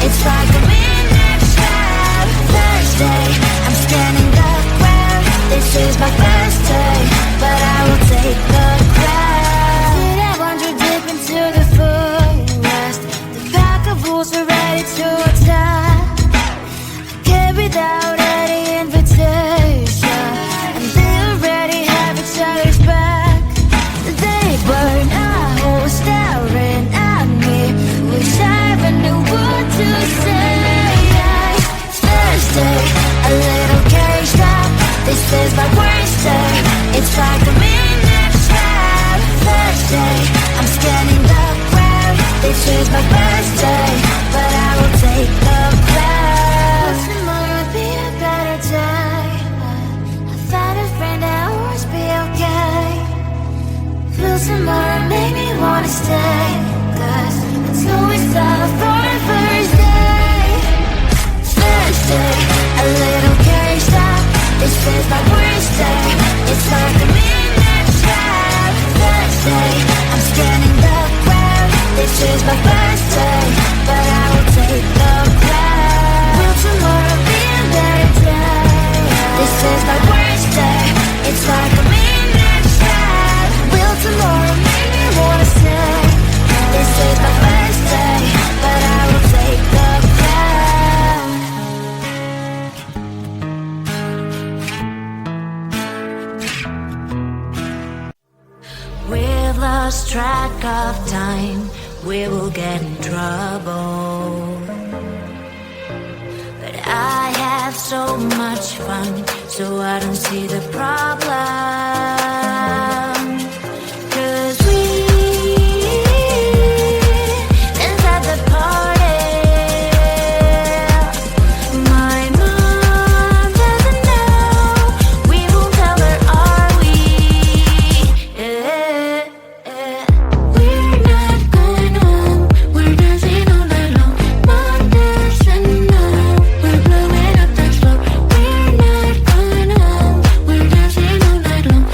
It's like a midnight trap. Thursday, I'm scanning the crowd. This is my first day, but I will take the crowd. Did I wander deep into the forest? The pack of wolves are ready to attack. Came without any invitation, and they already have each other's back. They burn a hole staring at me. Wish I even knew what to say. Thursday, a little caged up. This is my worst day. It's like a midnight trap. Thursday, I'm scanning the crowd. This is my first day, but I will take the crowd. Tomorrow will be a better day. I found a friend that will always be okay. Will tomorrow make me wanna stay? 'Cause it's always love for the first day. Thursday, a little caged up. This is my worst day. It's like a midnight trap. Thursday, I'm scanning the crowd. This is my first day, but I will take the crowd. Will tomorrow be a better day? This is my worst day. It's like a midnight trap. Will tomorrow make me wanna stay? This is my first day, but I will take the crowd. We've lost track of time. We will get in trouble. But I have so much fun, so I don't see the problem. 'Cause we inside the party. My mom doesn't know. We won't tell her, are we? We're not going home. We're dancing all night long. Mom doesn't know. We're blowing up the floor. We're not going home. We're dancing all night long.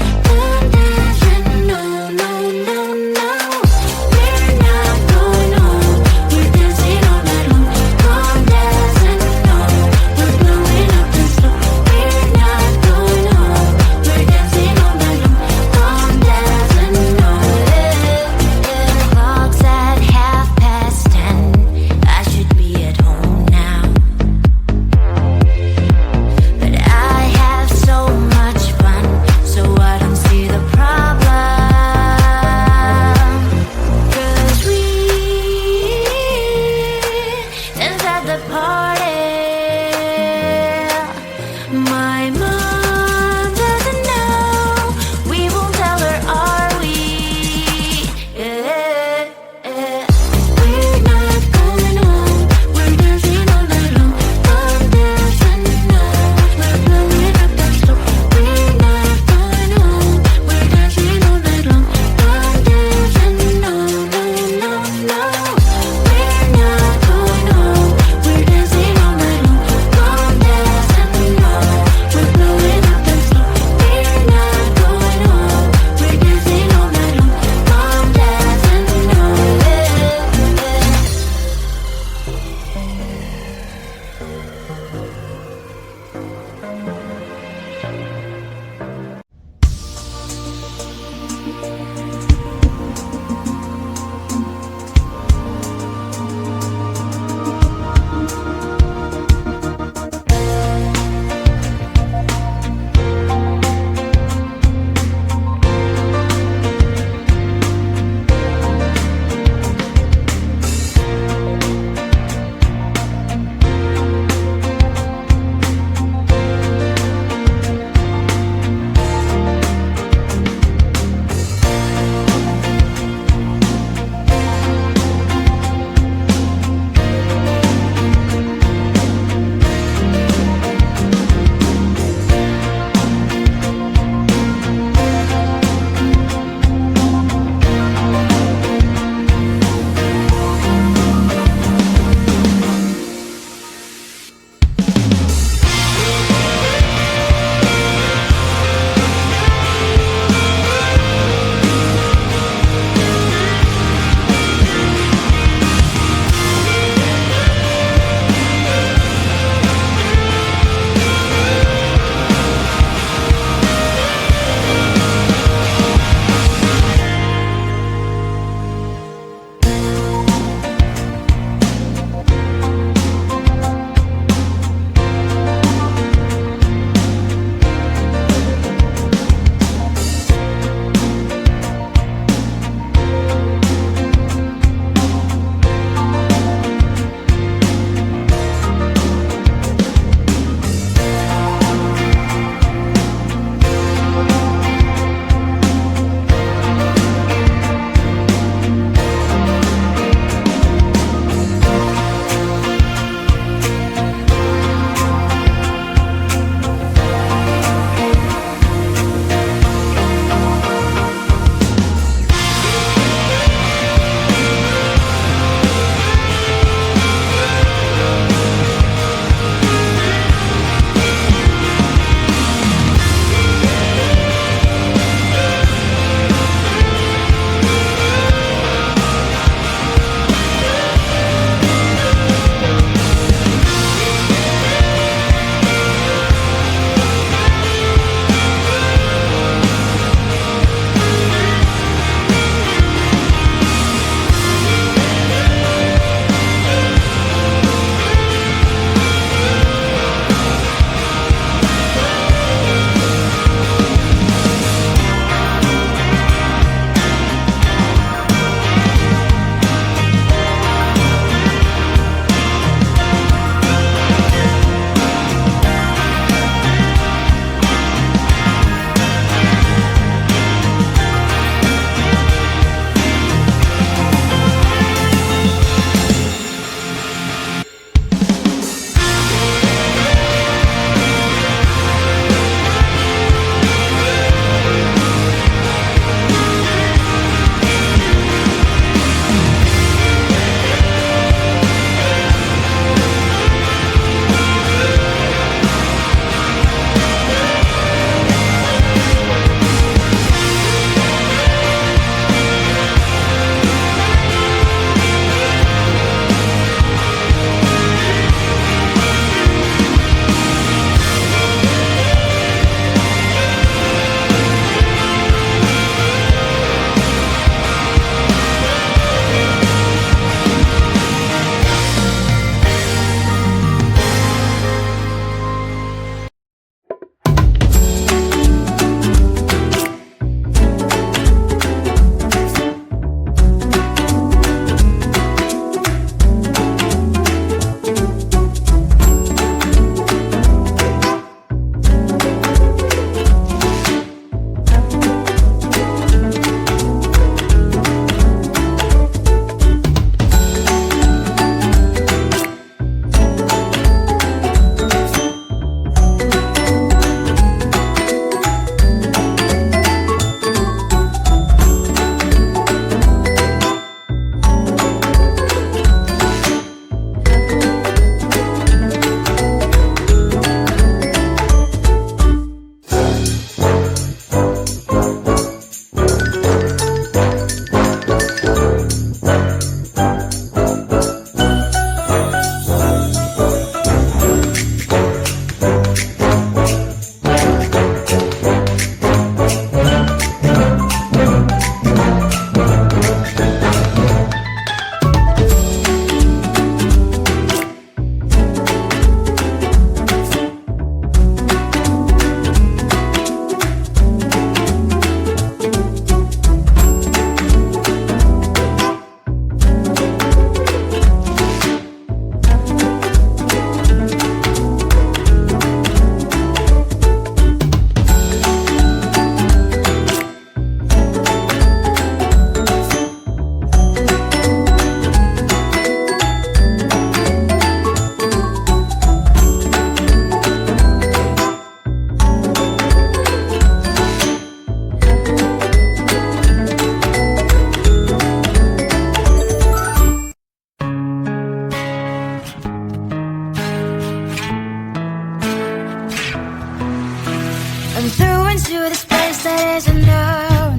Falling through into the space that isn't known.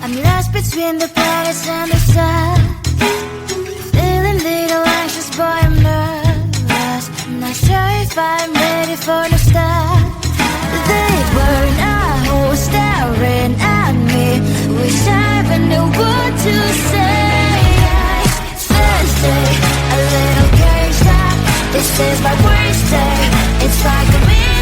I'm lost between the planets and the sun. Feeling little anxious, boy, I'm nervous. I'm not sure if I'm ready for the start. They were not staring at me. Wish I even knew what to say. Thursday, a little caged up. This is my worst day. It's like I'm in